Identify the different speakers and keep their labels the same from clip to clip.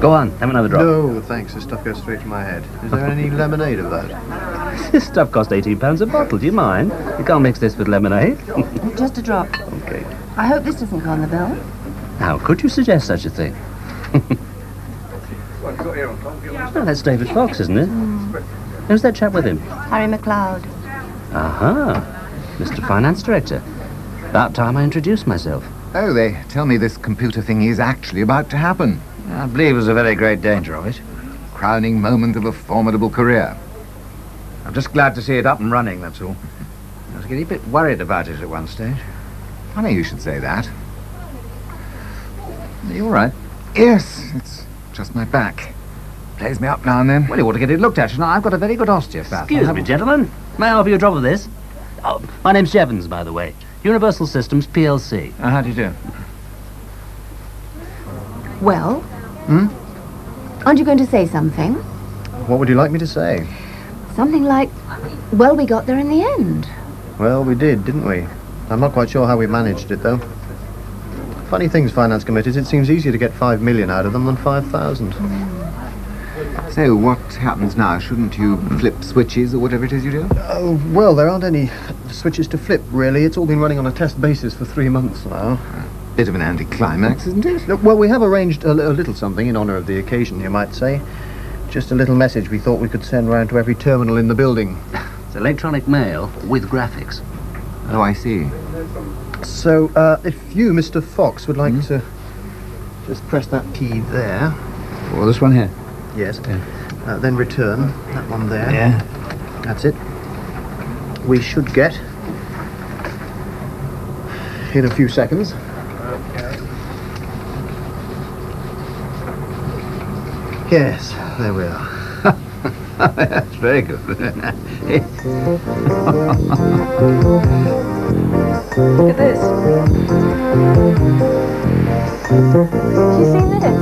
Speaker 1: Go on, have another drop.
Speaker 2: No, thanks. This stuff goes straight to my head. Is there any lemonade of that?
Speaker 1: This stuff costs £18 a bottle. Do you mind? You can't mix this with lemonade.
Speaker 3: Just a drop.
Speaker 1: Okay.
Speaker 3: I hope this doesn't go on the bill.
Speaker 1: How could you suggest such a thing? Oh, that's David Fox, isn't it? Who's that chap with him?
Speaker 3: Harry McLeod.
Speaker 1: Aha. Mr. Finance Director. About time I introduced myself.
Speaker 4: Oh, they tell me this computer thing is actually about to happen.
Speaker 5: I believe there's a very great danger of it.
Speaker 4: Crowning moment of a formidable career.
Speaker 5: I'm just glad to see it up and running, that's all. I was getting a bit worried about it at one stage.
Speaker 4: Funny you should say that.
Speaker 5: Are you all right?
Speaker 4: Yes, it's just my back. Plays me up now and then.
Speaker 5: Well, you ought to get it looked at. You know, I've got a very good osteopath.
Speaker 1: Excuse me, gentlemen. May I offer you a drop of this? Oh, my name's Jevons, by the way. Universal Systems, PLC.
Speaker 5: How do you do?
Speaker 3: Well? Aren't you going to say something?
Speaker 2: What would you like me to say?
Speaker 3: Something like, well, we got there in the end.
Speaker 2: Well, we did, didn't we? I'm not quite sure how we managed it, though. Funny things, finance committees. It seems easier to get 5 million out of them than 5,000.
Speaker 4: So, what happens now? Shouldn't you flip switches or whatever it is you do?
Speaker 2: Oh, well, there aren't any switches to flip, really. It's all been running on a test basis for 3 months now.
Speaker 4: Bit of an anticlimax, isn't it?
Speaker 2: Well, we have arranged a little something in honour of the occasion, you might say. Just a little message we thought we could send round to every terminal in the building.
Speaker 1: It's electronic mail with graphics.
Speaker 4: Oh, I see.
Speaker 2: So, if you, Mr. Fox, would like to just press that key there.
Speaker 5: Well, this one here.
Speaker 2: Yes. Then return that one there.
Speaker 5: Yeah.
Speaker 2: That's it. We should get, in a few seconds, yes, there we are.
Speaker 5: That's very good.
Speaker 3: Look at this. Have you seen this?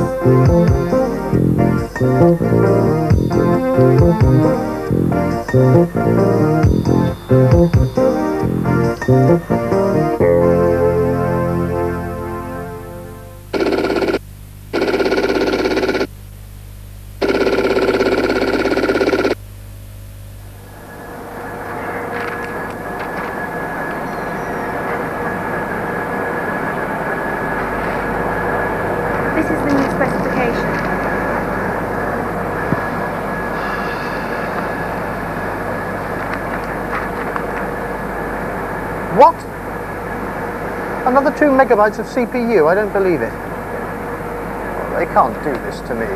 Speaker 3: This is the new specification.
Speaker 2: What? Another 2 megabytes of CPU? I don't believe it. They can't do this to me.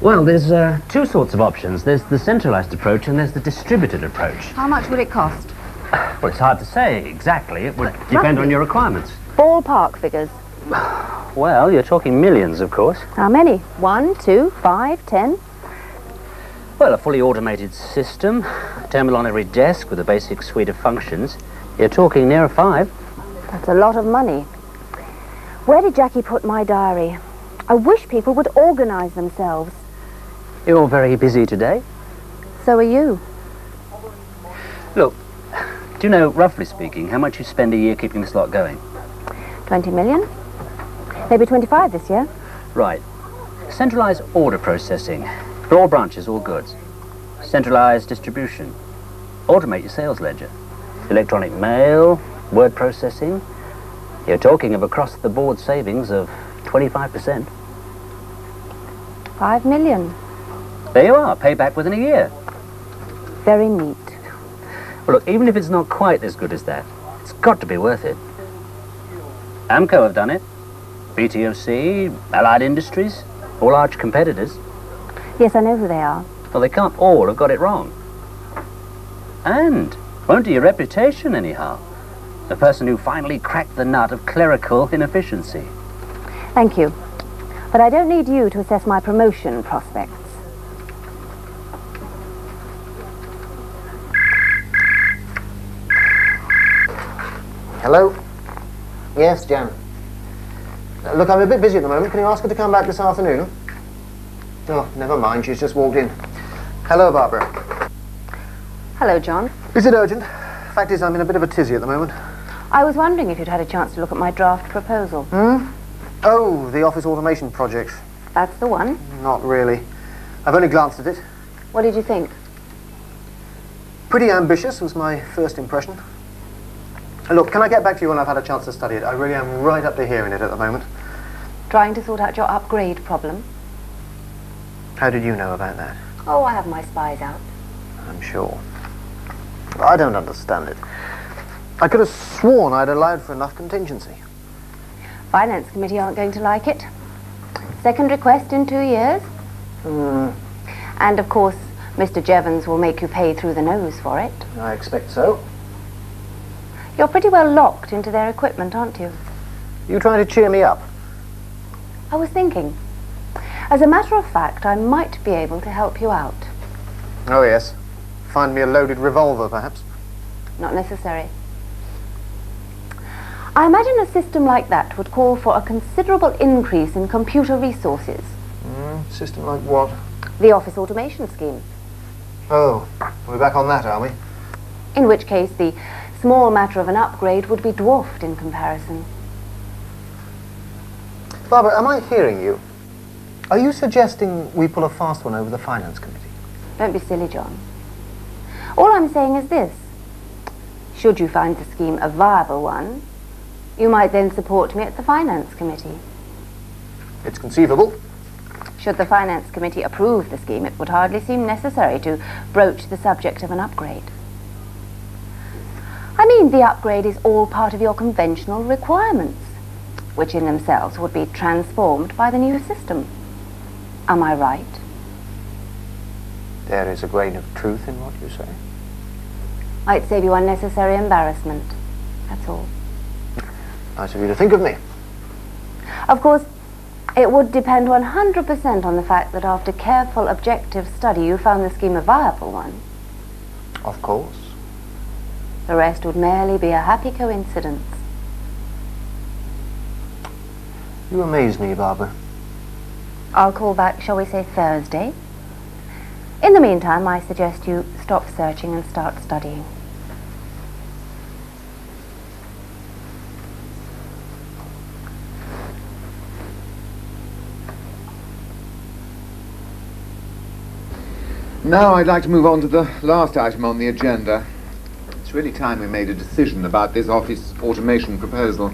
Speaker 1: Well, there's two sorts of options. There's the centralized approach and there's the distributed approach.
Speaker 3: How much would it cost?
Speaker 1: Well, it's hard to say exactly. It would depend on your requirements.
Speaker 3: Ballpark figures.
Speaker 1: Well, you're talking millions, of course.
Speaker 3: How many? 1, 2, 5, 10?
Speaker 1: Well, a fully automated system, a terminal on every desk with a basic suite of functions. You're talking near 5.
Speaker 3: That's a lot of money. Where did Jackie put my diary? I wish people would organise themselves.
Speaker 1: You're very busy today.
Speaker 3: So are you.
Speaker 1: Look, do you know, roughly speaking, how much you spend a year keeping this lot going?
Speaker 3: 20 million? Maybe 25 this year.
Speaker 1: Right. Centralized order processing for all branches, all goods. Centralized distribution. Automate your sales ledger. Electronic mail, word processing. You're talking of across-the-board savings of 25%.
Speaker 3: 5 million.
Speaker 1: There you are, payback within a year.
Speaker 3: Very neat.
Speaker 1: Well, look, even if it's not quite as good as that, it's got to be worth it. Amco have done it. BTOC, Allied Industries, all large competitors.
Speaker 3: Yes, I know who they are.
Speaker 1: Well, they can't all have got it wrong. And won't do your reputation anyhow. The person who finally cracked the nut of clerical inefficiency.
Speaker 3: Thank you. But I don't need you to assess my promotion prospects.
Speaker 2: Hello? Yes, Jan. Look, I'm a bit busy at the moment. Can you ask her to come back this afternoon? Oh, never mind. She's just walked in. Hello, Barbara.
Speaker 3: Hello, John.
Speaker 2: Is it urgent? Fact is, I'm in a bit of a tizzy at the moment.
Speaker 3: I was wondering if you'd had a chance to look at my draft proposal.
Speaker 2: Oh, the office automation project.
Speaker 3: That's the one.
Speaker 2: Not really. I've only glanced at it.
Speaker 3: What did you think?
Speaker 2: Pretty ambitious was my first impression. Look, can I get back to you when I've had a chance to study it? I really am right up to here in it at the moment.
Speaker 3: Trying to sort out your upgrade problem?
Speaker 2: How did you know about that?
Speaker 3: Oh, I have my spies out.
Speaker 2: I'm sure. I don't understand it. I could have sworn I'd allowed for enough contingency.
Speaker 3: Finance committee aren't going to like it. Second request in 2 years. And of course, Mr. Jevons will make you pay through the nose for it.
Speaker 2: I expect so.
Speaker 3: You're pretty well locked into their equipment, aren't you?
Speaker 2: You trying to cheer me up?
Speaker 3: I was thinking. As a matter of fact, I might be able to help you out.
Speaker 2: Oh, yes. Find me a loaded revolver, perhaps?
Speaker 3: Not necessary. I imagine a system like that would call for a considerable increase in computer resources.
Speaker 2: System like what?
Speaker 3: The office automation scheme.
Speaker 2: Oh, we're back on that, are we?
Speaker 3: In which case, the small matter of an upgrade would be dwarfed in comparison.
Speaker 2: Barbara, am I hearing you? Are you suggesting we pull a fast one over the finance committee?
Speaker 3: Don't be silly, John. All I'm saying is this. Should you find the scheme a viable one, you might then support me at the finance committee.
Speaker 2: It's conceivable.
Speaker 3: Should the finance committee approve the scheme, it would hardly seem necessary to broach the subject of an upgrade. I mean, the upgrade is all part of your conventional requirements, which in themselves would be transformed by the new system. Am I right?
Speaker 2: There is a grain of truth in what you say.
Speaker 3: Might save you unnecessary embarrassment. That's all.
Speaker 2: Nice of you to think of me.
Speaker 3: Of course, it would depend 100% on the fact that after careful objective study you found the scheme a viable one.
Speaker 2: Of course.
Speaker 3: The rest would merely be a happy coincidence.
Speaker 2: You amaze me, Barbara.
Speaker 3: I'll call back, shall we say, Thursday. In the meantime, I suggest you stop searching and start studying.
Speaker 4: Now I'd like to move on to the last item on the agenda. It's really time we made a decision about this office automation proposal.